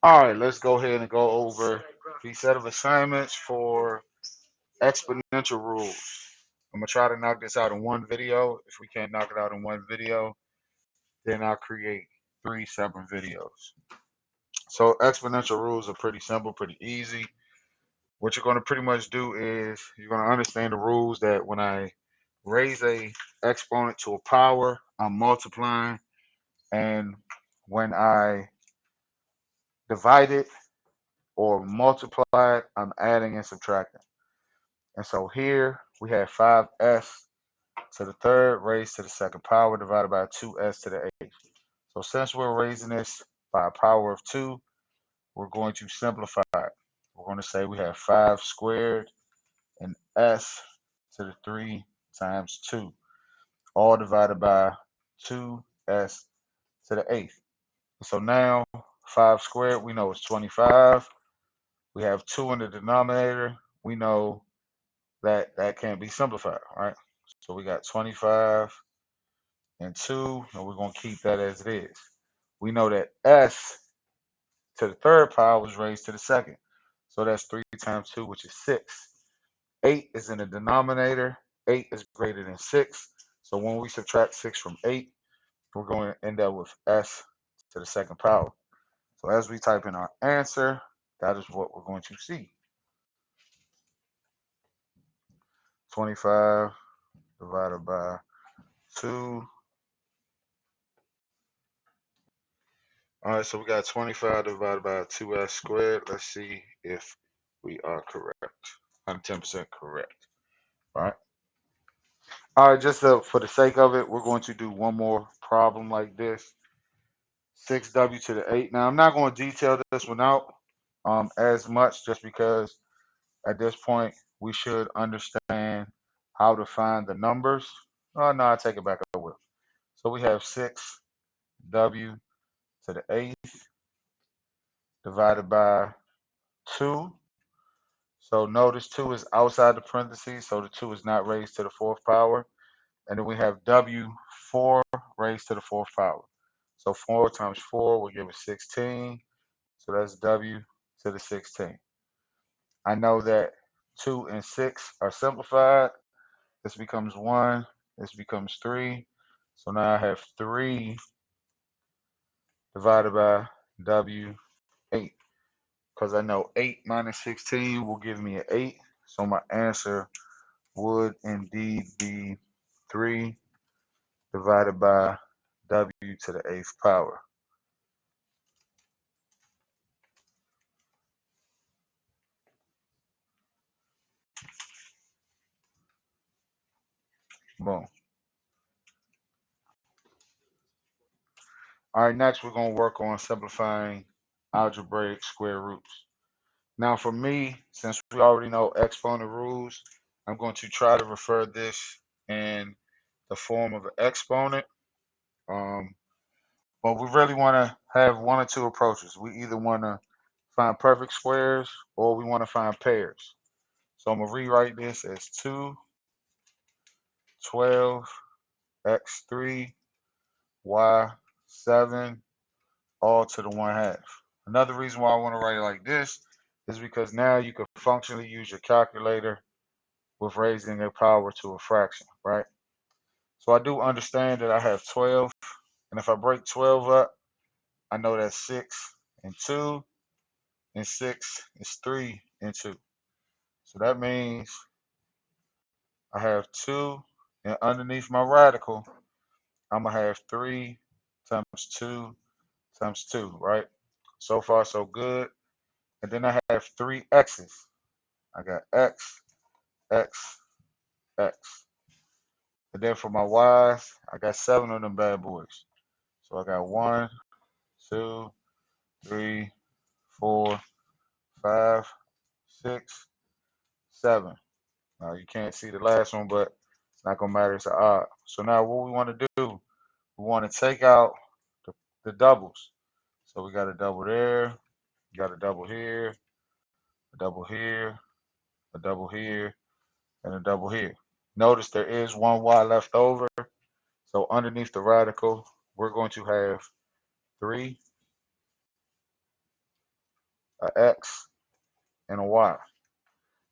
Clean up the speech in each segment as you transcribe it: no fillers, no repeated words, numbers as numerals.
All right, let's go ahead and go over the set of assignments for exponential rules. I'm gonna try to knock this out in one video. If we can't knock it out in one video, then I'll create three separate videos. So exponential rules are pretty simple, pretty easy. What you're gonna pretty much do is you're gonna understand the rules that when I raise a exponent to a power, I'm multiplying, and when I divide it or multiply it, I'm adding and subtracting. And so here we have 5s to the third raised to the second power divided by 2s to the eighth. So since we're raising this by a power of 2, we're going to simplify it. We're going to say we have 5 squared and s to the 3 times 2, all divided by 2s to the eighth. So now 5 squared, we know it's 25. We have 2 in the denominator. We know that can't be simplified, right? So we got 25 and 2, and we're going to keep that as it is. We know that s to the third power was raised to the second. So that's 3 times 2, which is 6. 8 is in the denominator. 8 is greater than 6. So when we subtract 6 from 8, we're going to end up with s to the second power. So as we type in our answer, that is what we're going to see. 25 divided by 2. All right, so we got 25 divided by 2s squared. Let's see if we are correct. I'm 10% correct. All right. All right, just for the sake of it, we're going to do one more problem like this. 6w to the 8. Now, I'm not going to detail this one out as much just because at this point we should understand how to find the numbers. Oh, no, I take it back. I will. So we have 6w to the 8th divided by 2. So notice 2 is outside the parentheses, so the 2 is not raised to the fourth power. And then we have w4 raised to the fourth power. So 4 times 4 will give us 16. So that's w to the 16. I know that 2 and 6 are simplified. This becomes 1. This becomes 3. So now I have 3 divided by w8. Because I know 8 minus 16 will give me an 8. So my answer would indeed be 3 divided by w to the 8th power. Boom. All right, next we're going to work on simplifying algebraic square roots. Now for me, since we already know exponent rules, I'm going to try to refer this in the form of an exponent. Um, but we really want to have one or two approaches. We either want to find perfect squares or we want to find pairs. So I'm going to rewrite this as 2, 12, x3, y7, all to the 1/2. Another reason why I want to write it like this is because now you can functionally use your calculator with raising a power to a fraction, right? So I do understand that I have 12, and if I break 12 up, I know that's 6 and 2, and 6 is 3 and 2. So that means I have 2, and underneath my radical, I'm going to have 3 times 2 times 2, right? So far, so good. And then I have 3 x's. I got x, x, x. And then for my y's, I got 7 of them bad boys. So I got 1, 2, 3, 4, 5, 6, 7. Now you can't see the last one, but it's not gonna matter. It's an odd. So now what we want to do, we want to take out the doubles. So we got a double there, got a double here, a double here, a double here, and a double here. Notice there is one y left over. So underneath the radical, we're going to have 3 a x, and a y.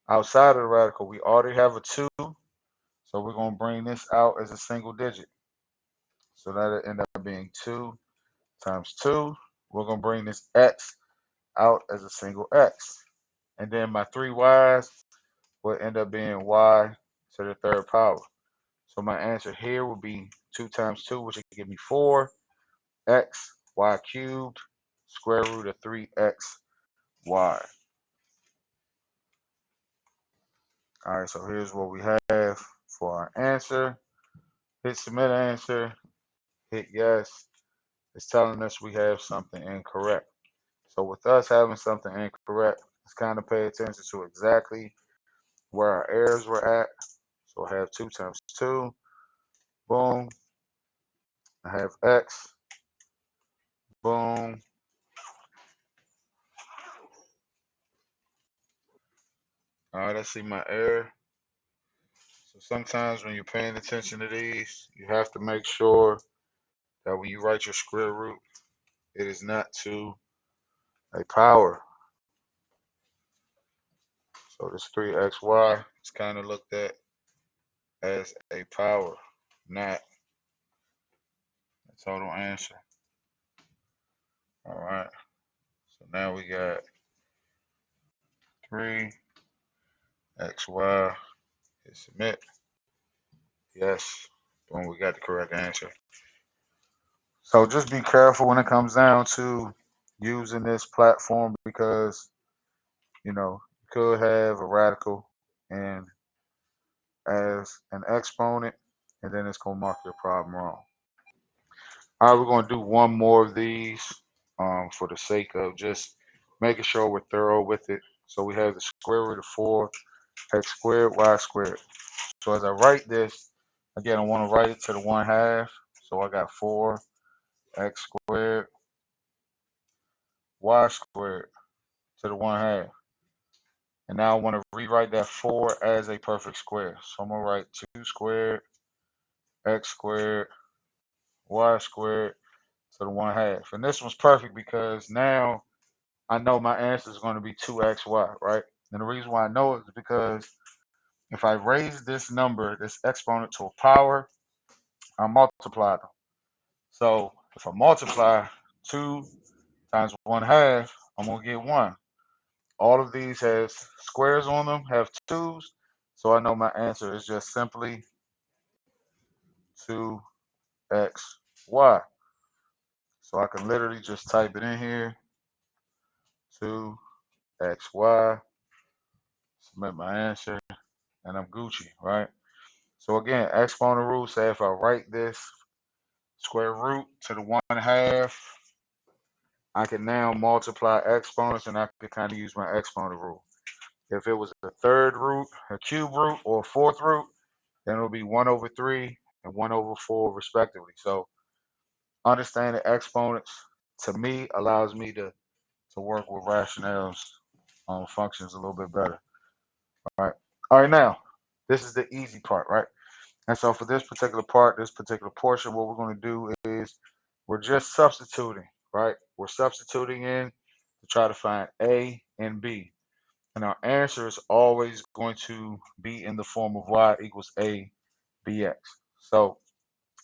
Outside of the radical, we already have a 2, so we're going to bring this out as a single digit. So that'll end up being 2 times 2. We're going to bring this x out as a single x. And then my 3 y's will end up being y to the third power. So my answer here would be 2 times 2, which would give me 4, x, y cubed, square root of 3x, y. All right, so here's what we have for our answer. Hit submit answer, hit yes. It's telling us we have something incorrect. So with us having something incorrect, let's kind of pay attention to exactly where our errors were at. So I have 2 times 2, boom. I have x, boom. All right, let's see my error. So sometimes when you're paying attention to these, you have to make sure that when you write your square root, it is not to a power. So this 3xy is kind of looked at as a power, not a total answer. All right. So now we got 3xy. Hit submit. Yes. Boom, we got the correct answer. So just be careful when it comes down to using this platform because, you could have a radical and as an exponent, and then it's going to mark your problem wrong. All right, we're going to do one more of these for the sake of just making sure we're thorough with it. So we have the square root of 4x squared, y squared. So as I write this, again, I want to write it to the 1/2. So I got 4x squared, y squared to the 1/2. And now I want to rewrite that 4 as a perfect square. So I'm going to write 2 squared, x squared, y squared to the 1/2. And this one's perfect because now I know my answer is going to be 2xy, right? And the reason why I know it is because if I raise this number, this exponent to a power, I multiply them. So if I multiply 2 times 1/2, I'm going to get 1. All of these have squares on them, have 2's. So I know my answer is just simply 2xy. So I can literally just type it in here, 2xy, submit my answer, and I'm Gucci, right? So again, exponent rule say if I write this square root to the 1/2, I can now multiply exponents and I can kind of use my exponent rule. If it was a third root, a cube root, or a fourth root, then it'll be 1/3 and 1/4 respectively. So understanding exponents to me allows me to work with rationales on functions a little bit better. All right. All right, now this is the easy part, right? And so for this particular part, this particular portion, what we're going to do is we're just substituting, right? We're substituting in to try to find A and B. And our answer is always going to be in the form of y equals A bx. So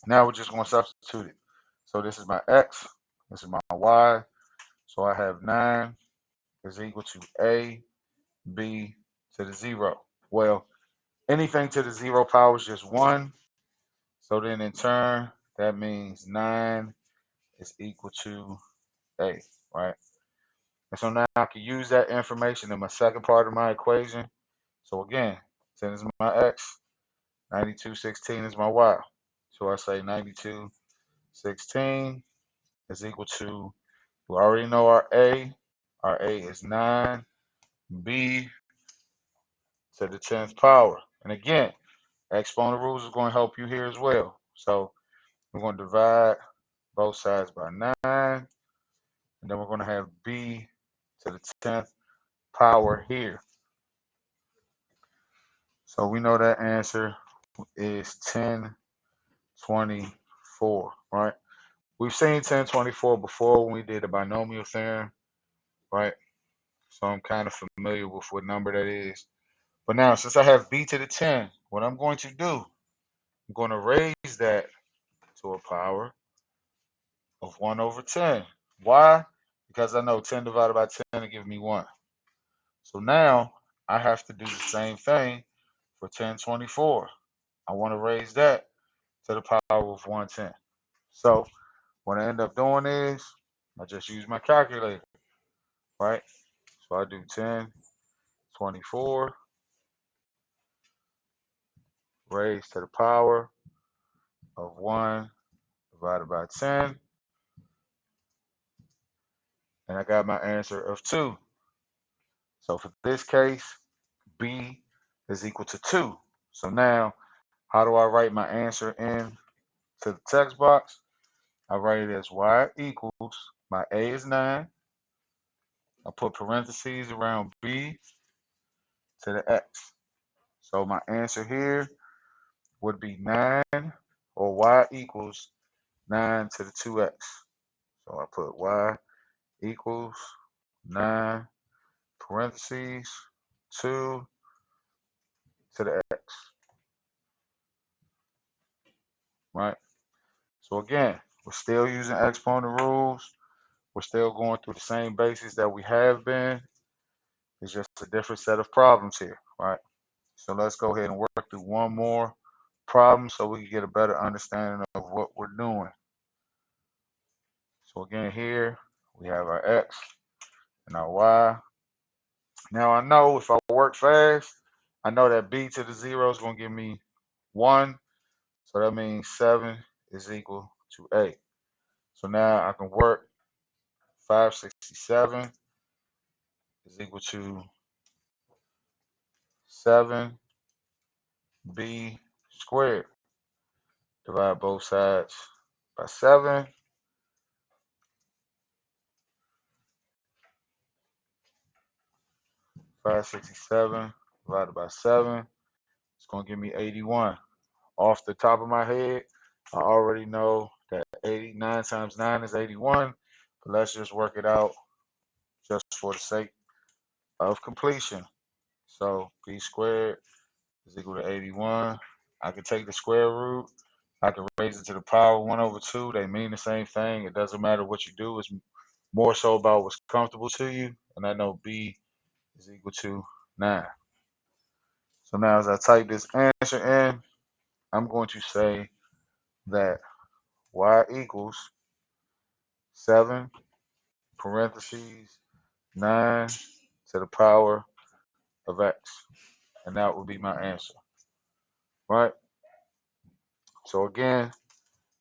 now we're just going to substitute it. So this is my x, this is my y. So I have 9 is equal to A, B to the 0. Well, anything to the 0 power is just 1. So then in turn, that means 9 is equal to A, right? And so now I can use that information in my second part of my equation. So again, 10 is my x, 9216 is my y. So I say 9216 is equal to, we already know our A. Our A is 9, B to the 10th power. And again, exponent rules is going to help you here as well. So we're going to divide both sides by 9. And then we're going to have B to the 10th power here. So we know that answer is 1024, right? We've seen 1024 before when we did the binomial theorem, right? so I'm kind of familiar with what number that is. But now, since I have b to the 10, what I'm going to do, I'm going to raise that to a power of 1 over 10. Why? Because I know 10 divided by 10 will give me 1. So now I have to do the same thing for 1024. I want to raise that to the power of 110. So what I end up doing is I just use my calculator, right? So I do 1024 raised to the power of 1 divided by 10. And I got my answer of 2. So for this case, b is equal to 2. So now, how do I write my answer in to the text box? I write it as y equals, my a is 9. I put parentheses around b to the x. So my answer here would be 9, or y equals 9 to the 2x. So I put y equals 9 parentheses 2 to the x, right? So again, we're still using exponent rules. We're still going through the same basics that we have been. It's just a different set of problems here, right? So let's go ahead and work through one more problem so we can get a better understanding of what we're doing. So again, here we have our x and our y. Now I know if I work fast, I know that b to the 0 is going to give me 1. So that means 7 is equal to 8. So now I can work 567 is equal to 7b squared. Divide both sides by 7. 567 divided by 7. It's going to give me 81. Off the top of my head, I already know that 89 times 9 is 81. But let's just work it out just for the sake of completion. So b squared is equal to 81. I can take the square root. I can raise it to the power 1 over 2. They mean the same thing. It doesn't matter what you do. It's more so about what's comfortable to you. And I know b is equal to 9. So now as I type this answer in, I'm going to say that y equals 7 parentheses 9 to the power of x. And that would be my answer, right? So again,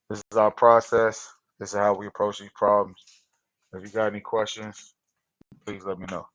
this is our process. This is how we approach these problems. If you got any questions, please let me know.